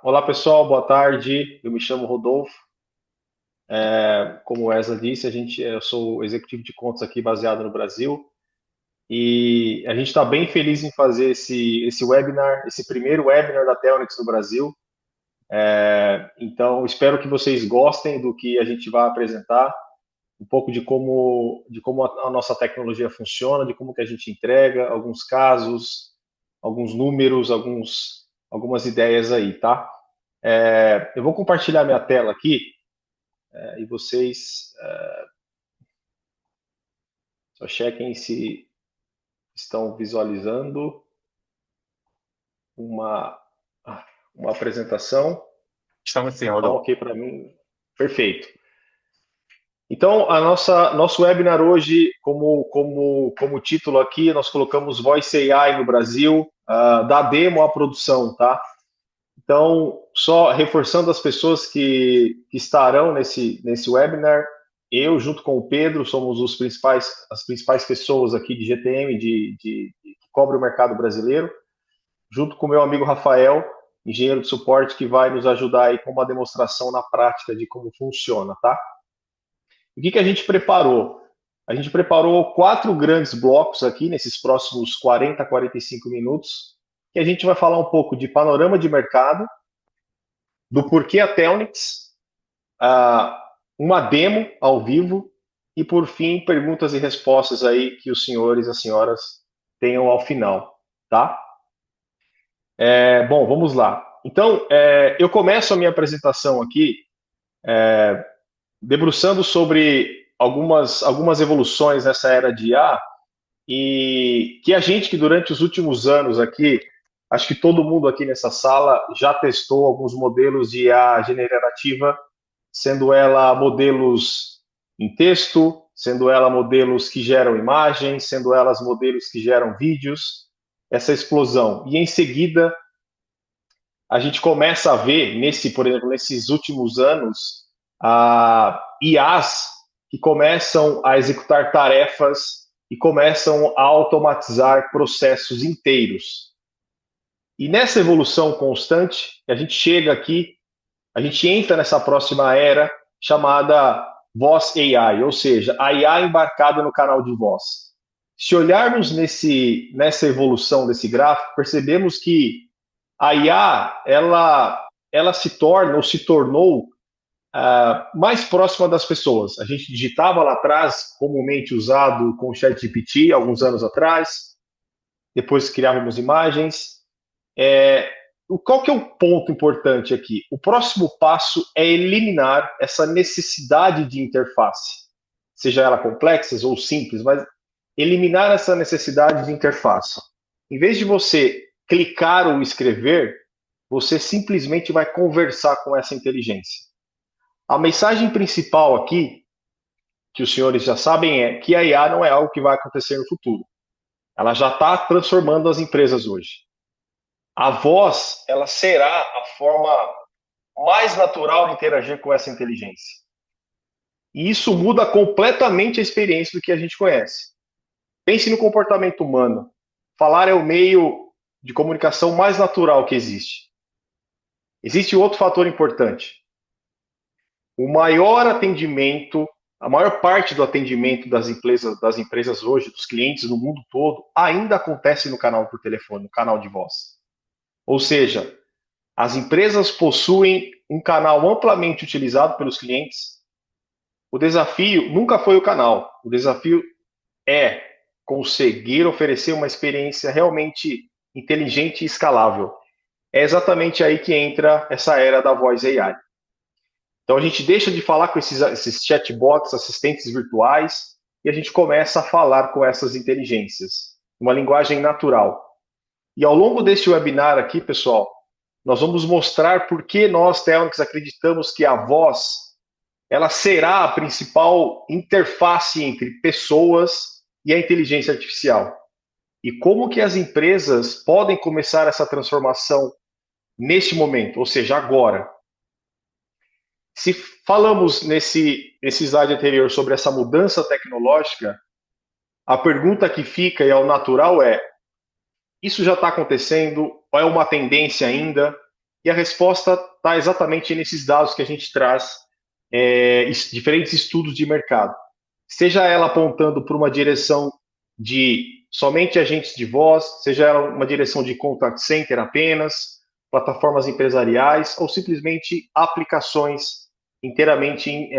Olá pessoal, boa tarde. Eu me chamo Rodolfo. Como o Wesley disse, eu sou executivo de contas aqui baseado no Brasil e a gente está bem feliz em fazer esse webinar, esse primeiro webinar da Telnex no Brasil. Então, espero que vocês gostem do que a gente vai apresentar, um pouco de como a nossa tecnologia funciona, de como que a gente entrega, alguns casos, alguns números, algumas ideias aí, tá? Eu vou compartilhar minha tela aqui. E vocês só chequem se estão visualizando uma, uma apresentação. Estamos sim, Tá Rodolfo. ok para mim? Perfeito. Então, nosso webinar hoje, como título aqui, nós colocamos Voice AI no Brasil, da demo à produção, tá? Então, só reforçando as pessoas que estarão nesse webinar, eu, junto com o Pedro, somos as principais pessoas aqui de GTM, que cobre o mercado brasileiro, junto com o meu amigo Rafael, engenheiro de suporte, que vai nos ajudar aí com uma demonstração na prática de como funciona, tá? O que a gente preparou? A gente preparou 4 grandes blocos aqui, nesses próximos 40, 45 minutos, que a gente vai falar um pouco de panorama de mercado, do porquê a Telnix, uma demo ao vivo e, por fim, perguntas e respostas aí que os senhores e as senhoras tenham ao final, tá? Bom, vamos lá. Então, eu começo a minha apresentação aqui debruçando sobre algumas evoluções nessa era de IA e que a gente que durante os últimos anos aqui, acho que todo mundo aqui nessa sala já testou alguns modelos de IA generativa, sendo ela modelos em texto, sendo ela modelos que geram imagens, sendo elas modelos que geram vídeos, essa explosão. E em seguida, a gente começa a ver, por exemplo, nesses últimos anos, IAs que começam a executar tarefas e começam a automatizar processos inteiros. E nessa evolução constante, a gente chega aqui, a gente entra nessa próxima era chamada Voz AI, ou seja, a IA embarcada no canal de voz. Se olharmos nessa evolução desse gráfico, percebemos que a IA ela se torna ou se tornou mais próxima das pessoas. A gente digitava lá atrás, comumente usado com o ChatGPT, alguns anos atrás, depois criávamos imagens. Qual que é o ponto importante aqui? O próximo passo é eliminar essa necessidade de interface, seja ela complexa ou simples, mas eliminar essa necessidade de interface. Em vez de você clicar ou escrever, você simplesmente vai conversar com essa inteligência. A mensagem principal aqui, que os senhores já sabem, é que a IA não é algo que vai acontecer no futuro. Ela já está transformando as empresas hoje. A voz, ela será a forma mais natural de interagir com essa inteligência. E isso muda completamente a experiência do que a gente conhece. Pense no comportamento humano. Falar é o meio de comunicação mais natural que existe. Existe outro fator importante. O maior atendimento, a maior parte do atendimento das empresas hoje, dos clientes no mundo todo, ainda acontece no canal por telefone, no canal de voz. Ou seja, as empresas possuem um canal amplamente utilizado pelos clientes. O desafio nunca foi o canal. O desafio é conseguir oferecer uma experiência realmente inteligente e escalável. É exatamente aí que entra essa era da Voice AI. Então a gente deixa de falar com esses chatbots, assistentes virtuais, e a gente começa a falar com essas inteligências, uma linguagem natural. E ao longo deste webinar aqui, pessoal, nós vamos mostrar por que nós, Telnex, acreditamos que a voz ela será a principal interface entre pessoas e a inteligência artificial. E como que as empresas podem começar essa transformação neste momento, ou seja, agora. Se falamos nesse slide anterior sobre essa mudança tecnológica, a pergunta que fica e é o natural é: isso já está acontecendo? Ou é uma tendência ainda? E a resposta está exatamente nesses dados que a gente traz, diferentes estudos de mercado. Seja ela apontando para uma direção de somente agentes de voz, seja ela uma direção de contact center apenas, plataformas empresariais, ou simplesmente aplicações inteiramente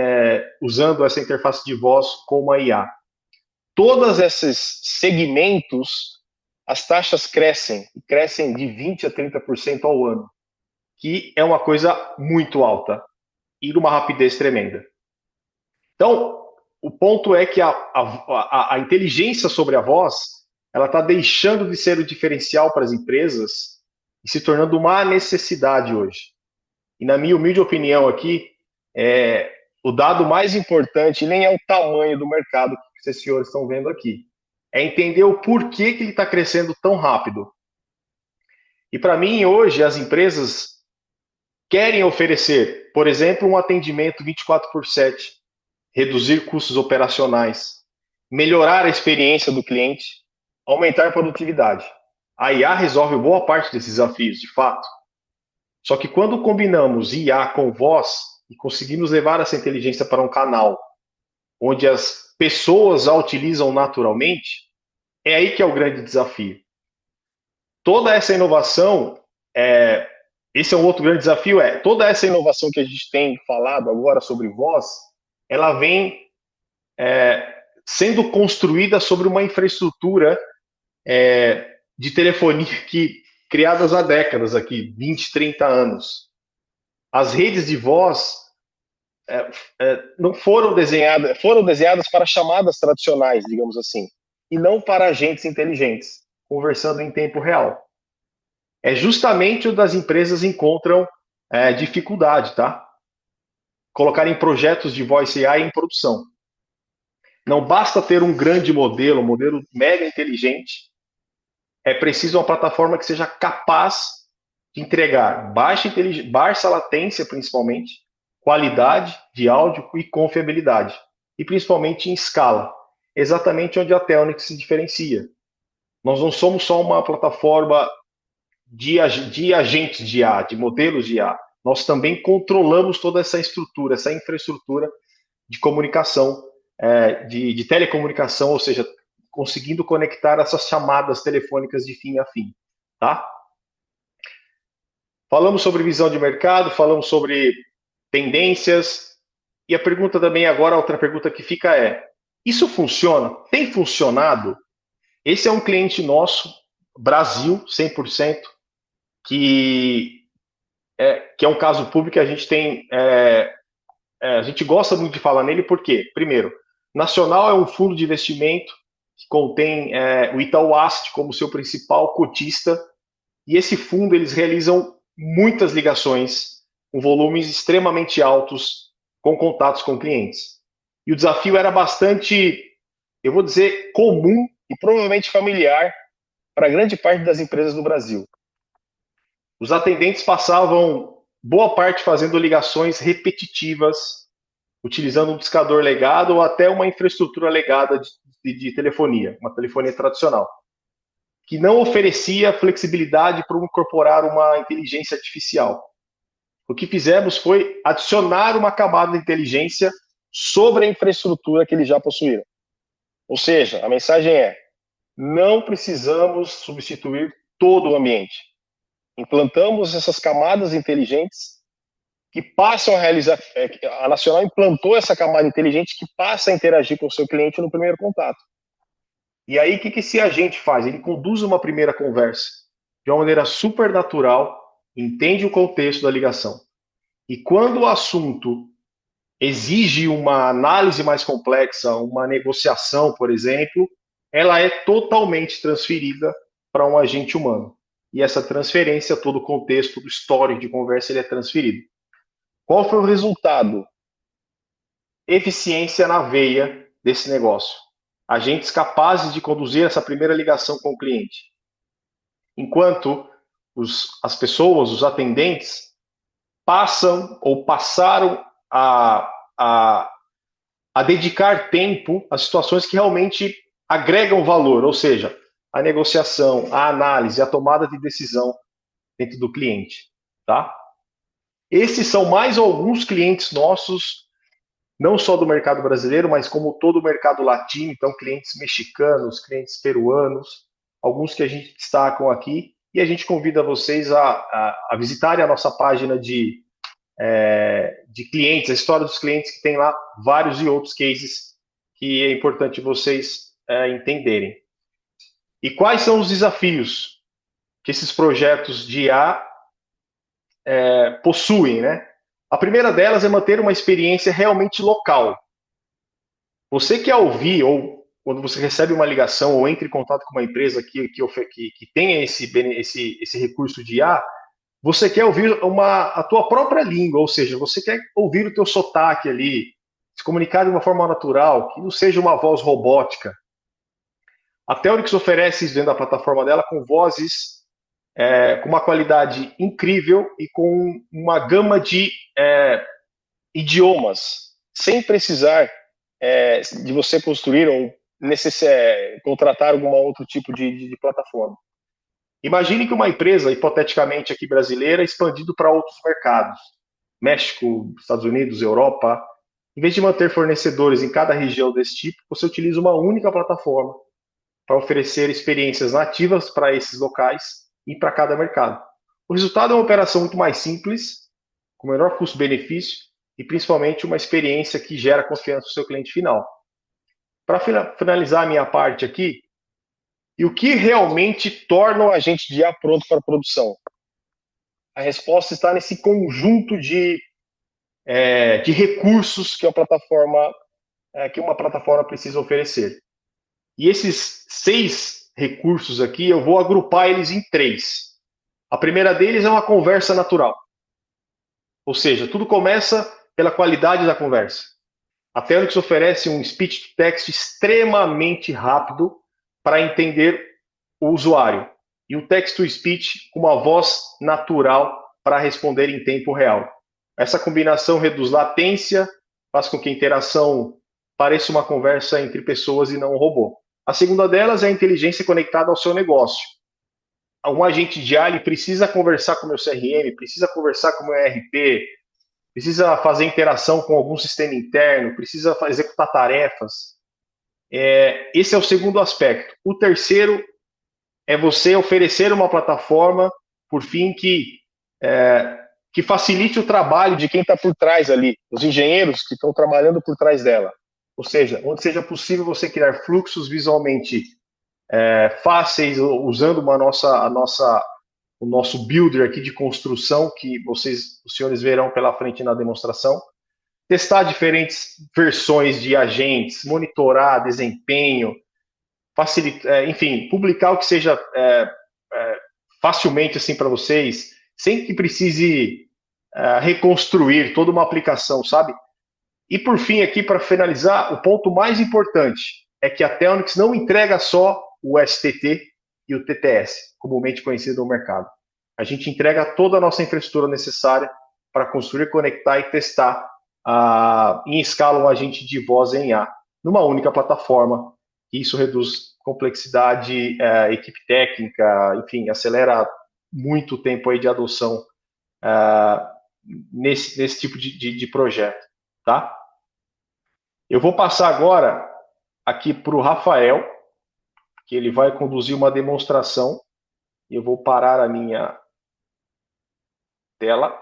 usando essa interface de voz como a IA. Todos esses segmentos, as taxas crescem de 20% a 30% ao ano, que é uma coisa muito alta e numa rapidez tremenda. Então, o ponto é que a inteligência sobre a voz, ela está deixando de ser o diferencial para as empresas e se tornando uma necessidade hoje. E na minha humilde opinião aqui, o dado mais importante nem é o tamanho do mercado que vocês senhores estão vendo aqui, é entender o porquê que ele está crescendo tão rápido. E para mim, hoje, as empresas querem oferecer, por exemplo, um atendimento 24/7, reduzir custos operacionais, melhorar a experiência do cliente, aumentar a produtividade. A IA resolve boa parte desses desafios, de fato. Só que quando combinamos IA com voz e conseguimos levar essa inteligência para um canal onde as pessoas a utilizam naturalmente, é aí que é o grande desafio. Toda essa inovação, esse é um outro grande desafio, toda essa inovação que a gente tem falado agora sobre voz, ela vem sendo construída sobre uma infraestrutura de telefonia que criadas há décadas aqui, 20, 30 anos. As redes de voz não foram desenhadas para chamadas tradicionais, digamos assim, e não para agentes inteligentes, conversando em tempo real. É justamente onde as empresas encontram dificuldade, tá? Colocarem projetos de voice AI em produção. Não basta ter um grande modelo, um modelo mega inteligente, é preciso uma plataforma que seja capaz de entregar baixa latência, principalmente, qualidade de áudio e confiabilidade, e principalmente em escala, exatamente onde a Telnet se diferencia. Nós não somos só uma plataforma de agentes de IA, de modelos de IA, nós também controlamos toda essa estrutura, essa infraestrutura de comunicação, de telecomunicação, ou seja, conseguindo conectar essas chamadas telefônicas de fim a fim, tá? Falamos sobre visão de mercado, falamos sobre tendências, e a pergunta também agora, outra pergunta que fica isso funciona? Tem funcionado? Esse é um cliente nosso, Brasil, 100%, que é um caso público que a gente tem, a gente gosta muito de falar nele, porque, primeiro, Nacional é um fundo de investimento que contém o Itaú Asset como seu principal cotista, e esse fundo eles realizam muitas ligações com volumes extremamente altos com contatos com clientes. E o desafio era bastante, eu vou dizer, comum e provavelmente familiar para grande parte das empresas do Brasil. Os atendentes passavam boa parte fazendo ligações repetitivas, utilizando um discador legado ou até uma infraestrutura legada de telefonia, uma telefonia tradicional, que não oferecia flexibilidade para incorporar uma inteligência artificial. O que fizemos foi adicionar uma camada de inteligência sobre a infraestrutura que eles já possuíram. Ou seja, a mensagem não precisamos substituir todo o ambiente. Implantamos essas camadas inteligentes que passam a realizar, a Nacional implantou essa camada inteligente que passa a interagir com o seu cliente no primeiro contato. E aí, o que esse agente faz? Ele conduz uma primeira conversa de uma maneira super natural, entende o contexto da ligação. E quando o assunto exige uma análise mais complexa, uma negociação, por exemplo, ela é totalmente transferida para um agente humano. E essa transferência, todo o contexto do histórico de conversa, ele é transferido. Qual foi o resultado? Eficiência na veia desse negócio. Agentes capazes de conduzir essa primeira ligação com o cliente. Enquanto as pessoas, os atendentes, passaram a dedicar tempo a situações que realmente agregam valor, ou seja, a negociação, a análise, a tomada de decisão dentro do cliente. tá? Esses são mais alguns clientes nossos, não só do mercado brasileiro, mas como todo o mercado latino, então clientes mexicanos, clientes peruanos, alguns que a gente destacam aqui, e a gente convida vocês a visitarem a nossa página de clientes, a história dos clientes, que tem lá vários e outros cases que é importante vocês entenderem. E quais são os desafios que esses projetos de IA possuem, né? A primeira delas é manter uma experiência realmente local. Você quer ouvir, ou quando você recebe uma ligação ou entra em contato com uma empresa que tenha esse recurso de IA, você quer ouvir a tua própria língua, ou seja, você quer ouvir o teu sotaque ali, se comunicar de uma forma natural, que não seja uma voz robótica. A Teorix oferece isso dentro da plataforma dela com vozes com uma qualidade incrível e com uma gama de idiomas, sem precisar de você construir ou contratar algum outro tipo de plataforma. Imagine que uma empresa, hipoteticamente aqui brasileira, expandindo para outros mercados, México, Estados Unidos, Europa, em vez de manter fornecedores em cada região desse tipo, você utiliza uma única plataforma para oferecer experiências nativas para esses locais e para cada mercado. O resultado é uma operação muito mais simples, com menor custo-benefício e principalmente uma experiência que gera confiança no seu cliente final. Para finalizar a minha parte aqui, e o que realmente torna o agente de IA pronto para a produção? A resposta está nesse conjunto de recursos que uma plataforma precisa oferecer. E esses 6 recursos aqui, eu vou agrupar eles em 3. A primeira deles é uma conversa natural. Ou seja, tudo começa pela qualidade da conversa. A Teorix oferece um speech to text extremamente rápido para entender o usuário e o text to speech com uma voz natural para responder em tempo real. Essa combinação reduz latência, faz com que a interação pareça uma conversa entre pessoas e não um robô. A segunda delas é a inteligência conectada ao seu negócio. Um agente de AI precisa conversar com o meu CRM, precisa conversar com o meu ERP, precisa fazer interação com algum sistema interno, precisa executar tarefas. Esse é o segundo aspecto. O terceiro é você oferecer uma plataforma, por fim, que facilite o trabalho de quem está por trás ali, os engenheiros que estão trabalhando por trás dela. Ou seja, onde seja possível você criar fluxos visualmente fáceis, usando o nosso builder aqui de construção, que os senhores verão pela frente na demonstração. Testar diferentes versões de agentes, monitorar desempenho, enfim, publicar o que seja facilmente assim para vocês, sem que precise reconstruir toda uma aplicação, sabe? E por fim, aqui para finalizar, o ponto mais importante é que a Telnix não entrega só o STT e o TTS, comumente conhecido no mercado. A gente entrega toda a nossa infraestrutura necessária para construir, conectar e testar em escala um agente de voz em IA, numa única plataforma. Isso reduz complexidade, equipe técnica, enfim, acelera muito o tempo aí de adoção nesse tipo de projeto, tá? Eu vou passar agora aqui para o Rafael, que ele vai conduzir uma demonstração. Eu vou parar a minha tela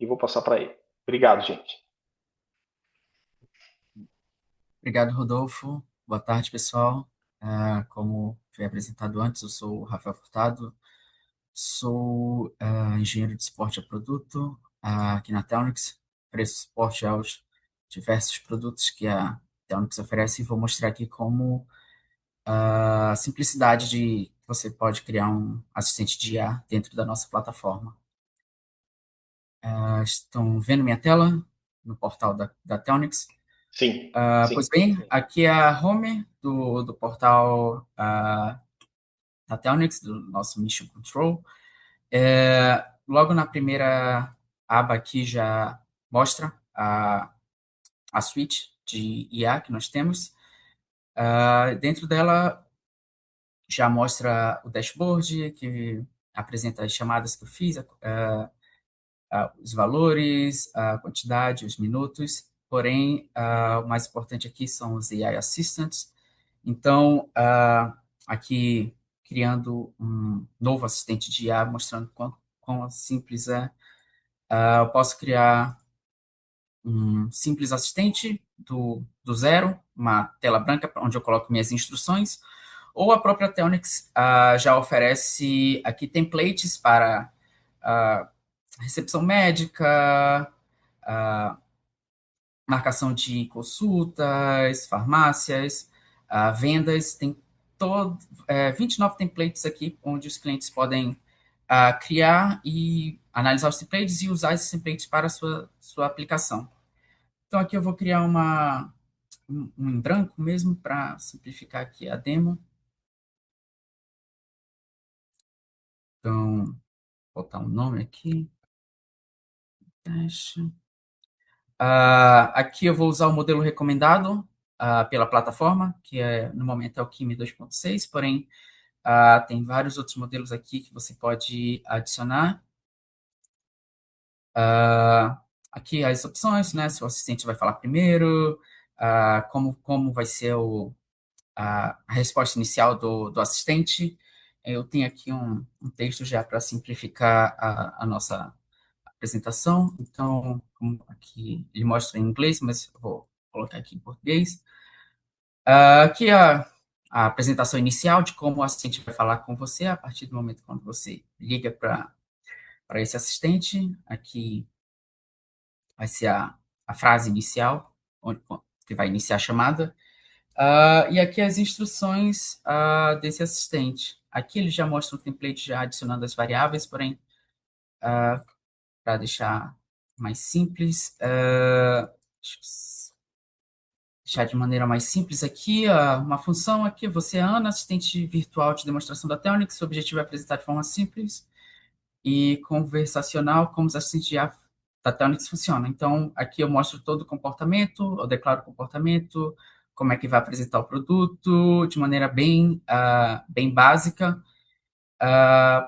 e vou passar para ele. Obrigado, gente. Obrigado, Rodolfo. Boa tarde, pessoal. Como foi apresentado antes, eu sou o Rafael Furtado, sou engenheiro de suporte a produto aqui na Telnix, presto suporte aos diversos produtos que a Telnix oferece e vou mostrar aqui como a simplicidade de que você pode criar um assistente de IA dentro da nossa plataforma. Estão vendo minha tela no portal da Telnix? Sim, Pois sim. bem, aqui é a home do portal da Telnix, do nosso Mission Control. Logo na primeira aba aqui já mostra a suite de IA que nós temos. Dentro dela já mostra o dashboard, que apresenta as chamadas que eu fiz, os valores, a quantidade, os minutos, porém, o mais importante aqui são os AI Assistants. Então, aqui, criando um novo assistente de IA, mostrando quão simples é, eu posso criar um simples assistente do zero, uma tela branca onde eu coloco minhas instruções, ou a própria Telnix já oferece aqui templates para uh, recepção médica, uh, marcação de consultas, farmácias, vendas. Tem 29 templates aqui, onde os clientes podem criar e analisar os templates e usar esses templates para a sua aplicação. Então, aqui eu vou criar um em branco mesmo, para simplificar aqui a demo. Então, vou botar um nome aqui. Teste. Aqui eu vou usar o modelo recomendado pela plataforma, que no momento é o Kimi 2.6, porém tem vários outros modelos aqui que você pode adicionar. Aqui as opções, né? Se o assistente vai falar primeiro, como vai ser a resposta inicial do assistente. Eu tenho aqui um texto já para simplificar a nossa apresentação. Então, aqui ele mostra em inglês, mas eu vou colocar aqui em português. Aqui a apresentação inicial de como o assistente vai falar com você a partir do momento quando você liga para esse assistente. Aqui vai ser a frase inicial, onde, que vai iniciar a chamada. E aqui as instruções desse assistente. Aqui ele já mostra o template já adicionando as variáveis, porém, para deixar mais simples, deixar de maneira mais simples aqui, uma função aqui, você é Ana, assistente virtual de demonstração da Telnix, seu objetivo é apresentar de forma simples e conversacional como os assistentes da Telnix funcionam. Então, aqui eu mostro todo o comportamento, eu declaro o comportamento, como é que vai apresentar o produto, de maneira bem básica,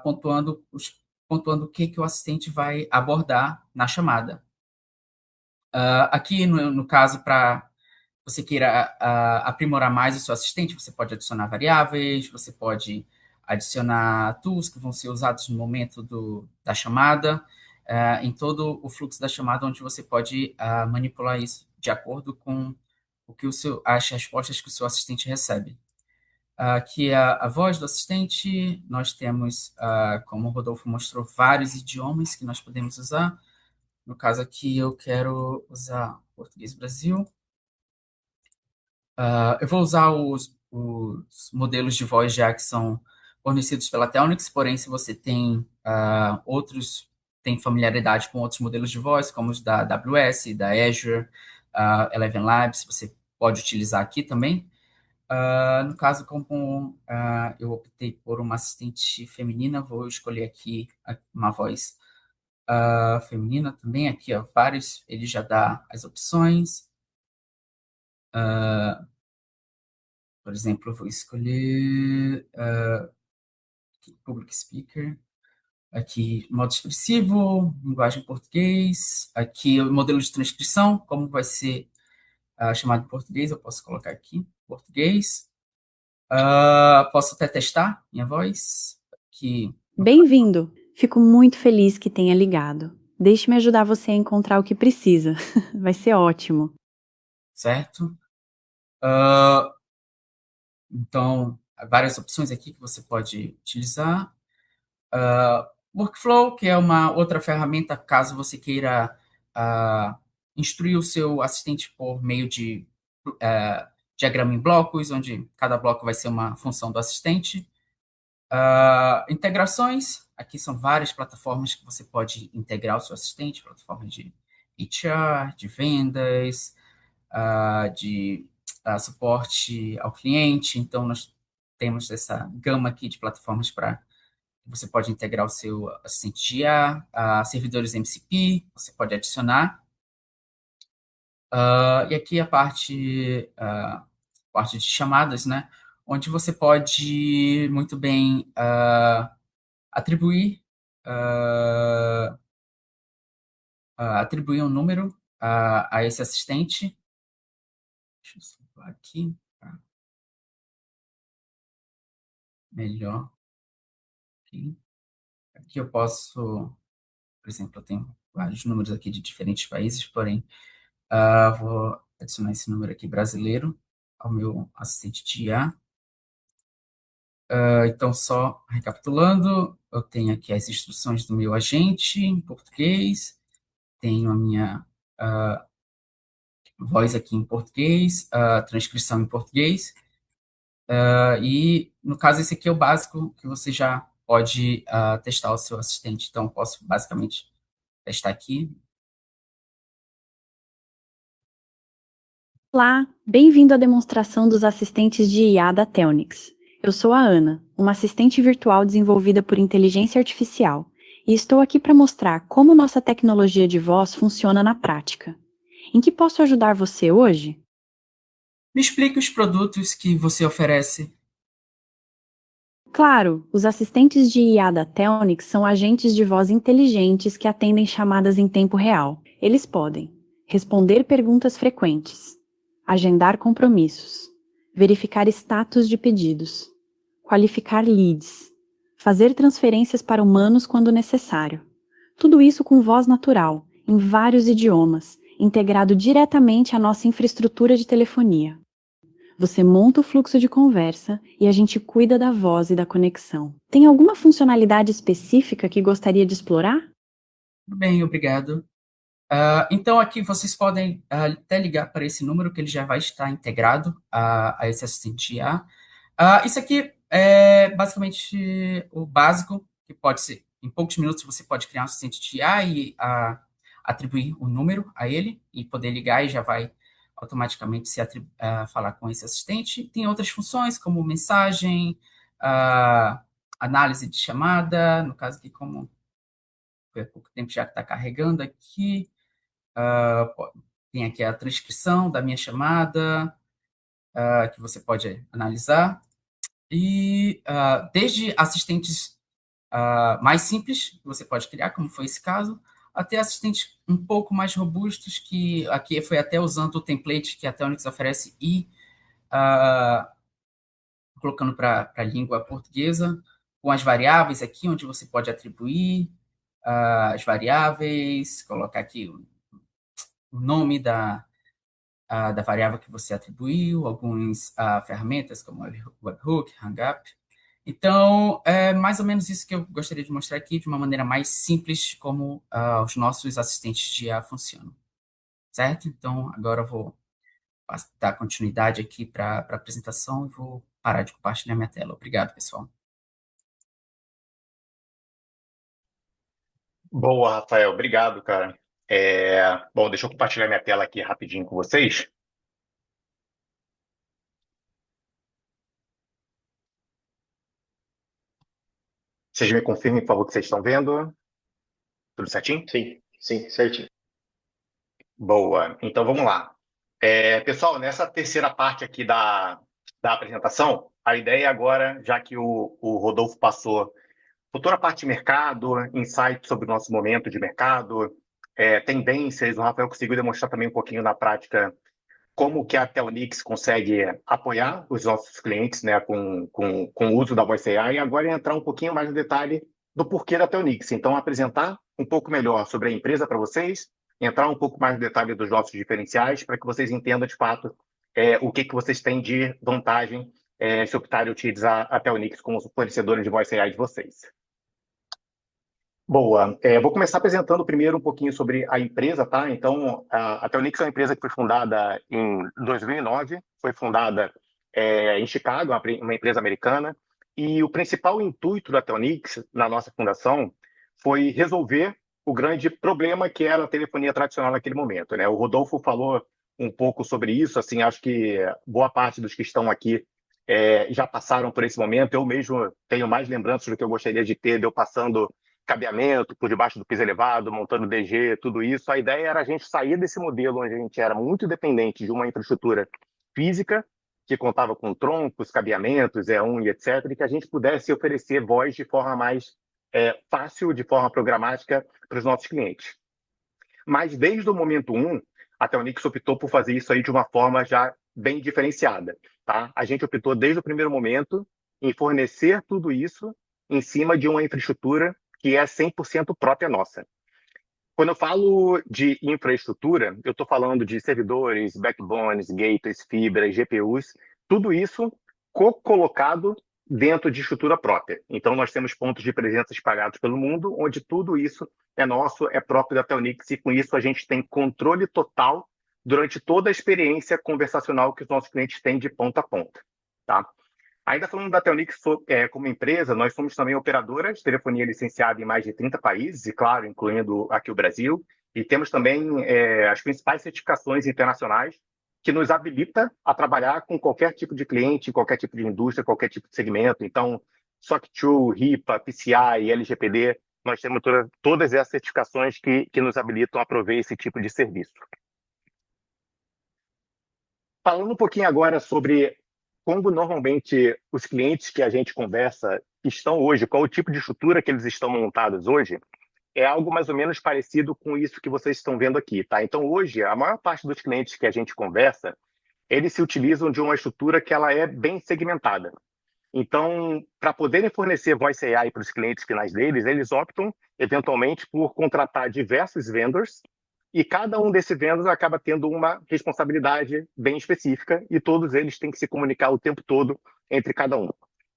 pontuando o que o assistente vai abordar na chamada. Aqui, no caso, para você queira aprimorar mais o seu assistente, você pode adicionar variáveis, você pode adicionar tools que vão ser usados no momento da chamada, em todo o fluxo da chamada, onde você pode manipular isso de acordo com as respostas que o seu assistente recebe. Aqui é a voz do assistente, nós temos, como o Rodolfo mostrou, vários idiomas que nós podemos usar. No caso aqui, eu quero usar português Brasil. Eu vou usar os modelos de voz já que são fornecidos pela Telnix, porém, se você tem tem familiaridade com outros modelos de voz, como os da AWS, da Azure, Eleven Labs, você pode utilizar aqui também. No caso, como eu optei por uma assistente feminina, vou escolher aqui uma voz feminina também. Aqui, ó, vários, ele já dá as opções. Por exemplo, eu vou escolher Public Speaker. Aqui, modo expressivo, linguagem português. Aqui, o modelo de transcrição, como vai ser chamado em português, eu posso colocar aqui, português. Posso até testar minha voz. Aqui, Bem-vindo! Fico muito feliz que tenha ligado. Deixe-me ajudar você a encontrar o que precisa. Vai ser ótimo. certo? Então, há várias opções aqui que você pode utilizar. Workflow, que é uma outra ferramenta caso você queira instruir o seu assistente por meio de diagrama em blocos, onde cada bloco vai ser uma função do assistente. Integrações, aqui são várias plataformas que você pode integrar o seu assistente, plataformas de HR, de vendas, de suporte ao cliente. Então, nós temos essa gama aqui de plataformas para você pode integrar o seu assistente de IA, servidores MCP, você pode adicionar. E aqui a parte de chamadas, né? Onde você pode muito bem atribuir atribuir um número a esse assistente. Deixa eu salvar aqui. Melhor. Aqui eu posso, por exemplo, eu tenho vários números aqui de diferentes países, porém, vou adicionar esse número aqui brasileiro ao meu assistente de IA. Então, só recapitulando, eu tenho aqui as instruções do meu agente em português, tenho a minha voz aqui em português, a transcrição em português, e, no caso, esse aqui é o básico que você já pode testar o seu assistente. Então, eu posso, basicamente, testar aqui. Olá, bem-vindo à demonstração dos assistentes de IA da Telnix. Eu sou a Ana, uma assistente virtual desenvolvida por inteligência artificial, e estou aqui para mostrar como nossa tecnologia de voz funciona na prática. Em que posso ajudar você hoje? Me explique os produtos que você oferece. Claro, os assistentes de IA da Telnix são agentes de voz inteligentes que atendem chamadas em tempo real. Eles podem responder perguntas frequentes, agendar compromissos, verificar status de pedidos, qualificar leads, fazer transferências para humanos quando necessário. Tudo isso com voz natural, em vários idiomas, integrado diretamente à nossa infraestrutura de telefonia. Você monta o fluxo de conversa e a gente cuida da voz e da conexão. Tem alguma funcionalidade específica que gostaria de explorar? Bem, obrigado. Então, aqui vocês podem até ligar para esse número que ele já vai estar integrado a esse assistente IA. Isso aqui é basicamente o básico, que pode ser, em poucos minutos você pode criar um assistente de IA e atribuir um número a ele e poder ligar e já vai automaticamente falar com esse assistente. Tem outras funções, como mensagem, análise de chamada, no caso aqui, como foi há pouco tempo já que está carregando aqui. Tem aqui a transcrição da minha chamada, que você pode analisar. E desde assistentes mais simples, que você pode criar, como foi esse caso, até assistentes um pouco mais robustos, que aqui foi até usando o template que a Telnix oferece e colocando para a língua portuguesa, com as variáveis aqui, onde você pode atribuir as variáveis, colocar aqui o nome da variável que você atribuiu, algumas ferramentas como Webhook, Hangup. Então, é mais ou menos isso que eu gostaria de mostrar aqui, de uma maneira mais simples, como os nossos assistentes de IA funcionam. Certo? Então, agora eu vou dar continuidade aqui para a apresentação e vou parar de compartilhar minha tela. Obrigado, pessoal. Boa, Rafael. Obrigado, cara. Bom, deixa eu compartilhar minha tela aqui rapidinho com vocês. Vocês me confirmem, por favor, que vocês estão vendo. Tudo certinho? Sim, certinho. Boa. Então, vamos lá. Pessoal, nessa terceira parte aqui da apresentação, a ideia agora, já que o Rodolfo passou por toda a parte de mercado, insights sobre o nosso momento de mercado, tendências, o Rafael conseguiu demonstrar também um pouquinho na prática como que a Telnix consegue apoiar os nossos clientes, né, com o uso da Voice AI, e agora entrar um pouquinho mais no detalhe do porquê da Telnix. Então, apresentar um pouco melhor sobre a empresa para vocês, entrar um pouco mais no detalhe dos nossos diferenciais, para que vocês entendam, de fato, o que vocês têm de vantagem se optarem utilizar a Telnix como fornecedora de Voice AI de vocês. Boa. Vou começar apresentando primeiro um pouquinho sobre a empresa, tá? Então, a Telnix é uma empresa que foi fundada em 2009, foi fundada em Chicago, uma empresa americana, e o principal intuito da Telnix, na nossa fundação, foi resolver o grande problema que era a telefonia tradicional naquele momento, né? O Rodolfo falou um pouco sobre isso, assim, acho que boa parte dos que estão aqui já passaram por esse momento. Eu mesmo tenho mais lembranças do que eu gostaria de ter, de eu passando cabeamento por debaixo do piso elevado, montando DG, tudo isso. A ideia era a gente sair desse modelo onde a gente era muito dependente de uma infraestrutura física, que contava com troncos, cabeamentos, E1 e etc., e que a gente pudesse oferecer voz de forma mais fácil, de forma programática, para os nossos clientes. Mas desde o momento 1, a Telnix optou por fazer isso aí de uma forma já bem diferenciada, tá? A gente optou desde o primeiro momento em fornecer tudo isso em cima de uma infraestrutura que é 100% própria nossa. Quando eu falo de infraestrutura, eu estou falando de servidores, backbones, gateways, fibras, GPUs, tudo isso colocado dentro de estrutura própria. Então, nós temos pontos de presença espalhados pelo mundo, onde tudo isso é nosso, é próprio da Telnix, e com isso a gente tem controle total durante toda a experiência conversacional que os nossos clientes têm de ponta a ponta. Tá? Ainda falando da Telnix como empresa, nós somos também operadora de telefonia licenciada em mais de 30 países, e claro, incluindo aqui o Brasil, e temos também as principais certificações internacionais que nos habilita a trabalhar com qualquer tipo de cliente, qualquer tipo de indústria, qualquer tipo de segmento. Então, SOC 2, RIPA, PCI, LGPD, nós temos todas essas certificações que nos habilitam a prover esse tipo de serviço. Falando um pouquinho agora sobre como normalmente os clientes que a gente conversa estão hoje, qual o tipo de estrutura que eles estão montados hoje, é algo mais ou menos parecido com isso que vocês estão vendo aqui, tá? Então, hoje, a maior parte dos clientes que a gente conversa, eles se utilizam de uma estrutura que ela é bem segmentada. Então, para poderem fornecer Voice AI para os clientes finais deles, eles optam, eventualmente, por contratar diversos vendors, e cada um desses vendors acaba tendo uma responsabilidade bem específica, e todos eles têm que se comunicar o tempo todo entre cada um.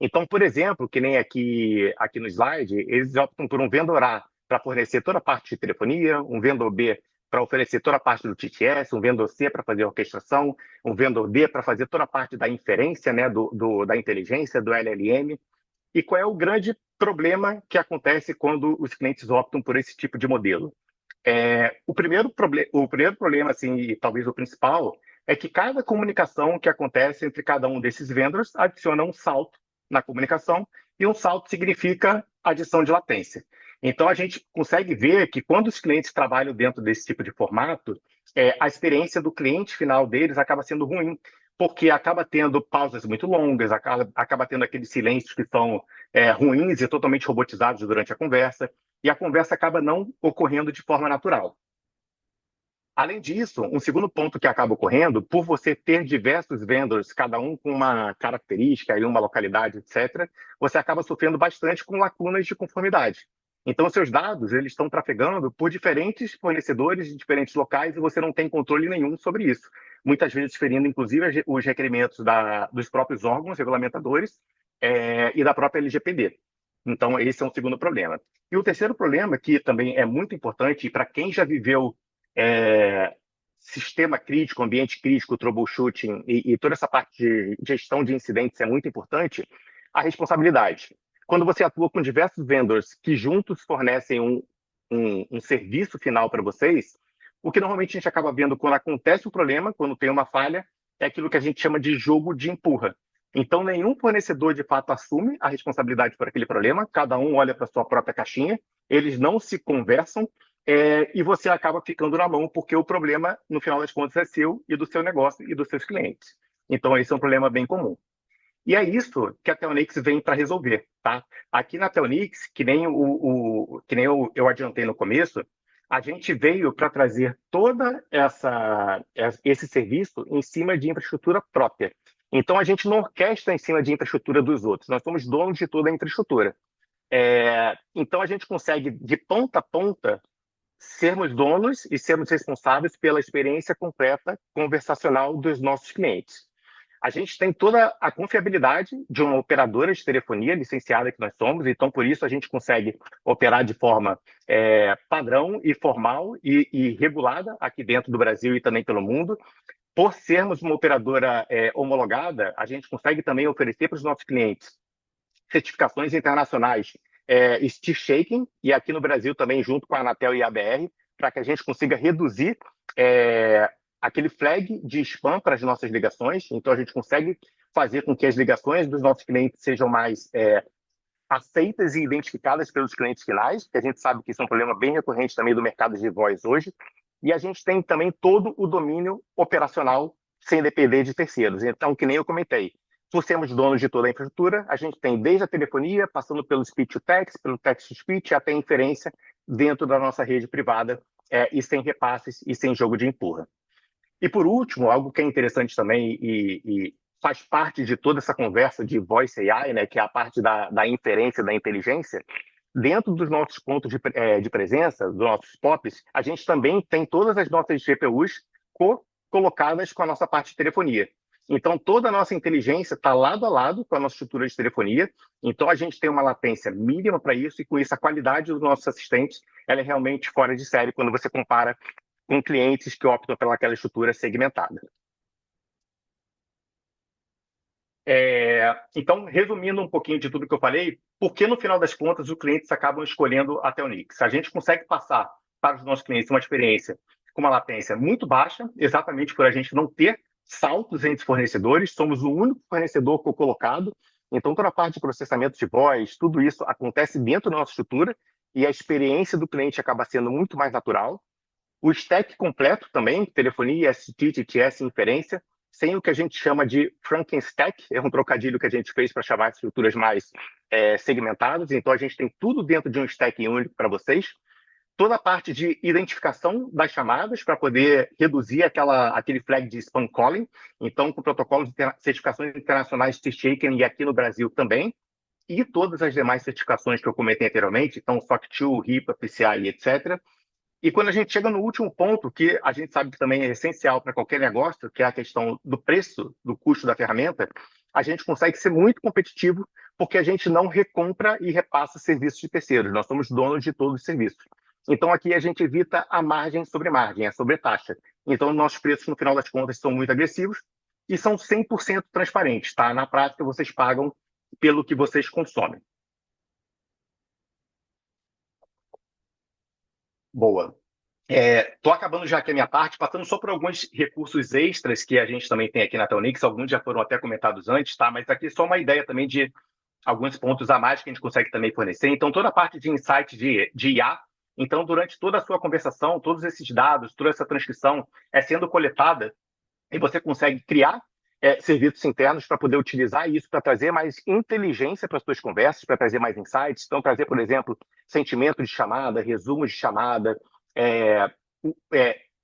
Então, por exemplo, que nem aqui no slide, eles optam por um vendor A para fornecer toda a parte de telefonia, um vendor B para oferecer toda a parte do TTS, um vendor C para fazer a orquestração, um vendor D para fazer toda a parte da inferência, né, da inteligência, do LLM. E qual é o grande problema que acontece quando os clientes optam por esse tipo de modelo? O primeiro problema, assim, e talvez o principal, é que cada comunicação que acontece entre cada um desses vendors adiciona um salto na comunicação, e um salto significa adição de latência. Então, a gente consegue ver que quando os clientes trabalham dentro desse tipo de formato, a experiência do cliente final deles acaba sendo ruim, porque acaba tendo pausas muito longas, acaba tendo aqueles silêncios que são ruins e totalmente robotizados durante a conversa, e a conversa acaba não ocorrendo de forma natural. Além disso, um segundo ponto que acaba ocorrendo, por você ter diversos vendors, cada um com uma característica e uma localidade, etc., você acaba sofrendo bastante com lacunas de conformidade. Então, seus dados eles estão trafegando por diferentes fornecedores de diferentes locais e você não tem controle nenhum sobre isso. Muitas vezes ferindo, inclusive, os requerimentos dos próprios órgãos regulamentadores e da própria LGPD. Então, esse é um segundo problema. E o terceiro problema, que também é muito importante, e para quem já viveu sistema crítico, ambiente crítico, troubleshooting e toda essa parte de gestão de incidentes é muito importante, a responsabilidade. Quando você atua com diversos vendors que juntos fornecem um serviço final para vocês, o que normalmente a gente acaba vendo quando acontece o problema, quando tem uma falha, é aquilo que a gente chama de jogo de empurra. Então, nenhum fornecedor, de fato, assume a responsabilidade por aquele problema, cada um olha para a sua própria caixinha, eles não se conversam, e você acaba ficando na mão, porque o problema, no final das contas, é seu e do seu negócio e dos seus clientes. Então, esse é um problema bem comum. E é isso que a Telnix vem para resolver, tá? Aqui na Telnix, que nem eu adiantei no começo, a gente veio para trazer toda esse serviço em cima de infraestrutura própria. Então, a gente não orquestra em cima de infraestrutura dos outros, nós somos donos de toda a infraestrutura. Então, a gente consegue, de ponta a ponta, sermos donos e sermos responsáveis pela experiência completa conversacional dos nossos clientes. A gente tem toda a confiabilidade de uma operadora de telefonia licenciada que nós somos, então por isso a gente consegue operar de forma padrão e formal e regulada aqui dentro do Brasil e também pelo mundo. Por sermos uma operadora homologada, a gente consegue também oferecer para os nossos clientes certificações internacionais stick shaking, e aqui no Brasil também junto com a Anatel e a ABR, para que a gente consiga reduzir aquele flag de spam para as nossas ligações. Então, a gente consegue fazer com que as ligações dos nossos clientes sejam mais aceitas e identificadas pelos clientes finais, que a gente sabe que isso é um problema bem recorrente também do mercado de voz hoje. E a gente tem também todo o domínio operacional sem depender de terceiros. Então, que nem eu comentei, por sermos donos de toda a infraestrutura, a gente tem desde a telefonia, passando pelo speech to text, pelo text to speech, até a inferência dentro da nossa rede privada e sem repasses e sem jogo de empurra. E por último, algo que é interessante também e faz parte de toda essa conversa de Voice AI, né, que é a parte da inferência, da inteligência, dentro dos nossos pontos de presença, dos nossos POPs, a gente também tem todas as nossas GPUs colocadas com a nossa parte de telefonia. Então, toda a nossa inteligência está lado a lado com a nossa estrutura de telefonia. Então, a gente tem uma latência mínima para isso e, com isso, a qualidade dos nossos assistentes ela é realmente fora de série quando você compara com clientes que optam pelaquela estrutura segmentada. Então, resumindo um pouquinho de tudo que eu falei, por que no final das contas os clientes acabam escolhendo a Telnix? A gente consegue passar para os nossos clientes uma experiência com uma latência muito baixa, exatamente por a gente não ter saltos entre fornecedores, somos o único fornecedor colocado, então toda a parte de processamento de voz, tudo isso acontece dentro da nossa estrutura e a experiência do cliente acaba sendo muito mais natural. O stack completo também, telefonia, ST, TTS, inferência, sem o que a gente chama de Frankenstack, é um trocadilho que a gente fez para chamar de estruturas mais segmentadas, então a gente tem tudo dentro de um stack único para vocês. Toda a parte de identificação das chamadas para poder reduzir aquele flag de spam calling, então com protocolos de certificações internacionais TShaken e aqui no Brasil também, e todas as demais certificações que eu comentei anteriormente, então SOC 2, HIPAA, PCI, etc. E quando a gente chega no último ponto, que a gente sabe que também é essencial para qualquer negócio, que é a questão do preço, do custo da ferramenta, a gente consegue ser muito competitivo porque a gente não recompra e repassa serviços de terceiros. Nós somos donos de todos os serviços. Então, aqui a gente evita a margem, a sobretaxa. Então, nossos preços, no final das contas, são muito agressivos e são 100% transparentes. Tá? Na prática, vocês pagam pelo que vocês consomem. Boa. Estou acabando já aqui a minha parte, passando só por alguns recursos extras que a gente também tem aqui na Telnix, alguns já foram até comentados antes, tá? Mas aqui só uma ideia também de alguns pontos a mais que a gente consegue também fornecer. Então, toda a parte de insight de IA, então, durante toda a sua conversação, todos esses dados, toda essa transcrição é sendo coletada e você consegue criar serviços internos para poder utilizar isso para trazer mais inteligência para as suas conversas, para trazer mais insights. Então, trazer, por exemplo, sentimento de chamada, resumo de chamada, é,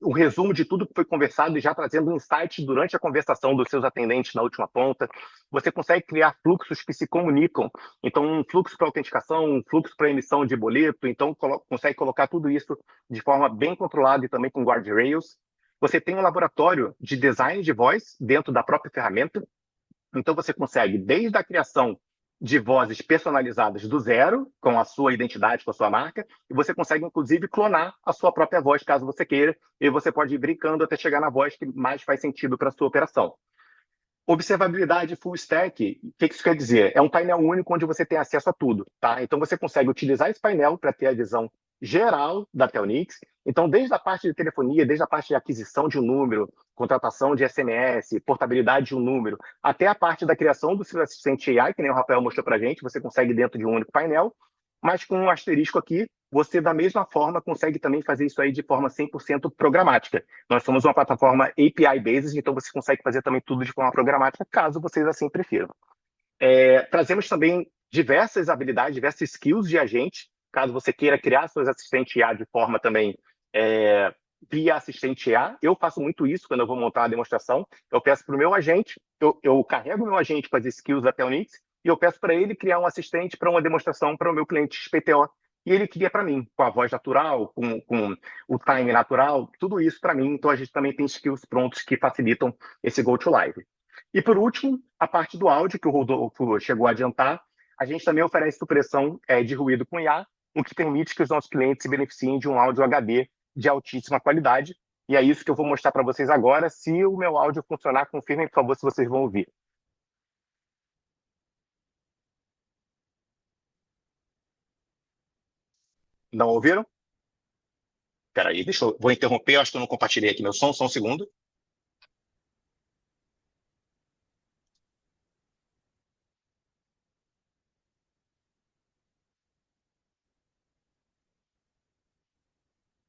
o resumo de tudo que foi conversado e já trazendo insights durante a conversação dos seus atendentes na última ponta. Você consegue criar fluxos que se comunicam. Então, um fluxo para autenticação, um fluxo para emissão de boleto. Então, consegue colocar tudo isso de forma bem controlada e também com guardrails. Você tem um laboratório de design de voz dentro da própria ferramenta. Então, você consegue, desde a criação de vozes personalizadas do zero, com a sua identidade, com a sua marca, e você consegue, inclusive, clonar a sua própria voz, caso você queira, e você pode ir brincando até chegar na voz que mais faz sentido para a sua operação. Observabilidade full stack, o que isso quer dizer? É um painel único onde você tem acesso a tudo, tá? Então, você consegue utilizar esse painel para ter a visão geral da Telnix. Então, desde a parte de telefonia, desde a parte de aquisição de um número, contratação de SMS, portabilidade de um número, até a parte da criação do seu assistente AI, que nem o Rafael mostrou para a gente, você consegue dentro de um único painel, mas com um asterisco aqui, você da mesma forma consegue também fazer isso aí de forma 100% programática. Nós somos uma plataforma API-based, então você consegue fazer também tudo de forma programática, caso vocês assim prefiram. Trazemos também diversas habilidades, diversas skills de agente, caso você queira criar seus assistentes IA de forma também via assistente IA. Eu faço muito isso quando eu vou montar uma demonstração. Eu peço para o meu agente, eu carrego o meu agente com as skills da Telnix e eu peço para ele criar um assistente para uma demonstração para o meu cliente XPTO. E ele cria para mim, com a voz natural, com o time natural, tudo isso para mim. Então, a gente também tem skills prontos que facilitam esse go to live. E, por último, a parte do áudio, que o Rodolfo chegou a adiantar, a gente também oferece supressão de ruído com IA, o que permite que os nossos clientes se beneficiem de um áudio HD de altíssima qualidade. E é isso que eu vou mostrar para vocês agora. Se o meu áudio funcionar, confirmem, por favor, se vocês vão ouvir. Não ouviram? Espera aí, vou interromper, eu acho que eu não compartilhei aqui meu som, só um segundo.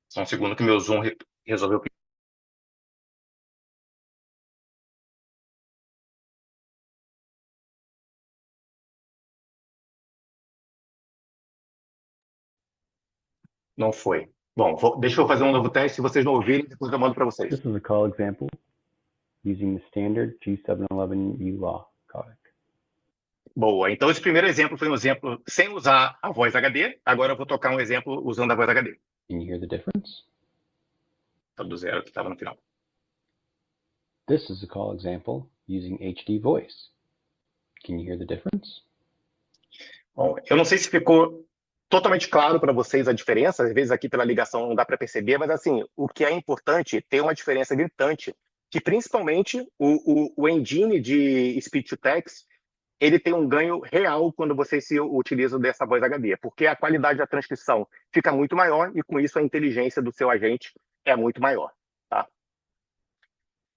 Só um segundo que meu Zoom resolveu. Não foi. Bom, deixa eu fazer um novo teste. Se vocês não ouvirem, depois eu mando para vocês. This is a call example using the standard G711 ULaw codec. Boa. Então, esse primeiro exemplo foi um exemplo sem usar a voz HD. Agora eu vou tocar um exemplo usando a voz HD. Can you hear the difference? Então, do zero que estava no final. This is a call example using HD voice. Can you hear the difference? Bom, eu não sei se ficou totalmente claro para vocês a diferença. Às vezes aqui pela ligação não dá para perceber, mas assim, o que é importante ter uma diferença gritante, que principalmente o engine de speech to text, ele tem um ganho real quando você se utiliza dessa voz HD, porque a qualidade da transcrição fica muito maior e com isso a inteligência do seu agente é muito maior, tá?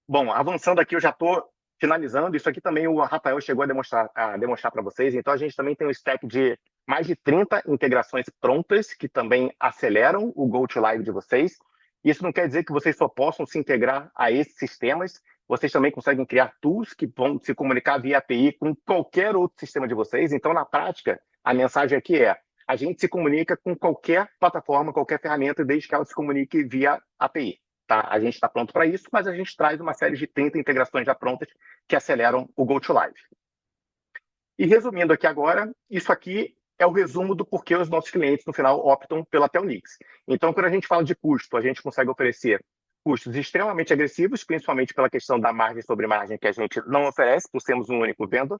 Bom, avançando aqui, eu já estou finalizando. Isso aqui também o Rafael chegou a demonstrar para vocês. Então, a gente também tem um stack de mais de 30 integrações prontas que também aceleram o Go-to-Live de vocês. Isso não quer dizer que vocês só possam se integrar a esses sistemas. Vocês também conseguem criar tools que vão se comunicar via API com qualquer outro sistema de vocês. Então, na prática, a mensagem aqui é: a gente se comunica com qualquer plataforma, qualquer ferramenta, desde que ela se comunique via API. Tá? A gente está pronto para isso, mas a gente traz uma série de 30 integrações já prontas que aceleram o Go-to-Live. E resumindo aqui agora, isso aqui é o resumo do porquê os nossos clientes, no final, optam pela Telnix. Então, quando a gente fala de custo, a gente consegue oferecer custos extremamente agressivos, principalmente pela questão da margem sobre margem que a gente não oferece, por sermos um único vendedor.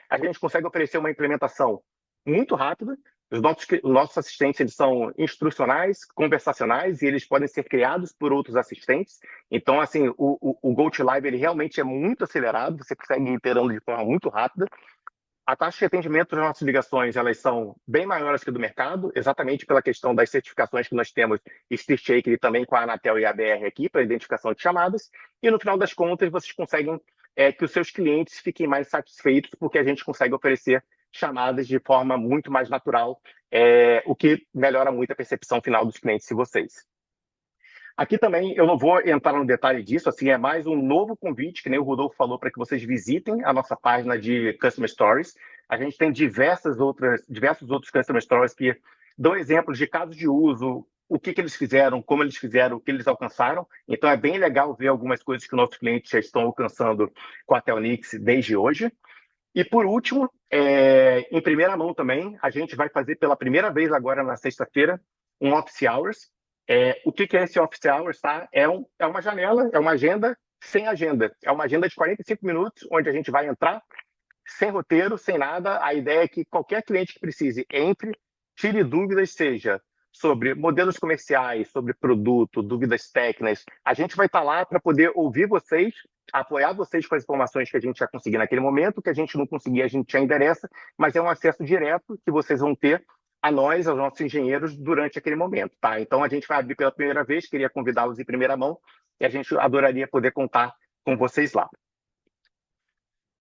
A gente consegue oferecer uma implementação muito rápida. Os nossos assistentes, eles são instrucionais, conversacionais, e eles podem ser criados por outros assistentes. Então, assim, o Go-to-Live, ele realmente é muito acelerado, você consegue ir iterando de forma muito rápida. A taxa de atendimento das nossas ligações, elas são bem maiores que a do mercado, exatamente pela questão das certificações que nós temos, SteerShaker e também com a Anatel e a ABR aqui, para identificação de chamadas. E, no final das contas, vocês conseguem que os seus clientes fiquem mais satisfeitos, porque a gente consegue oferecer chamadas de forma muito mais natural, o que melhora muito a percepção final dos clientes de vocês. Aqui também eu não vou entrar no detalhe disso, assim, é mais um novo convite, que nem o Rodolfo falou, para que vocês visitem a nossa página de Customer Stories. A gente tem diversos outros Customer Stories que dão exemplos de casos de uso, o que eles fizeram, como eles fizeram, o que eles alcançaram. Então é bem legal ver algumas coisas que nossos clientes já estão alcançando com a Telnix desde hoje. E, por último, em primeira mão também, a gente vai fazer pela primeira vez agora na sexta-feira um Office Hours. O que é esse Office Hours? Tá? É uma janela, é uma agenda sem agenda. É uma agenda de 45 minutos, onde a gente vai entrar sem roteiro, sem nada. A ideia é que qualquer cliente que precise entre, tire dúvidas, seja sobre modelos comerciais, sobre produto, dúvidas técnicas. A gente vai estar lá para poder ouvir vocês, apoiar vocês com as informações que a gente já conseguir naquele momento, que a gente não conseguir, a gente já endereça, mas é um acesso direto que vocês vão ter a nós, aos nossos engenheiros, durante aquele momento. Tá? Então, a gente vai abrir pela primeira vez, queria convidá-los em primeira mão, e a gente adoraria poder contar com vocês lá.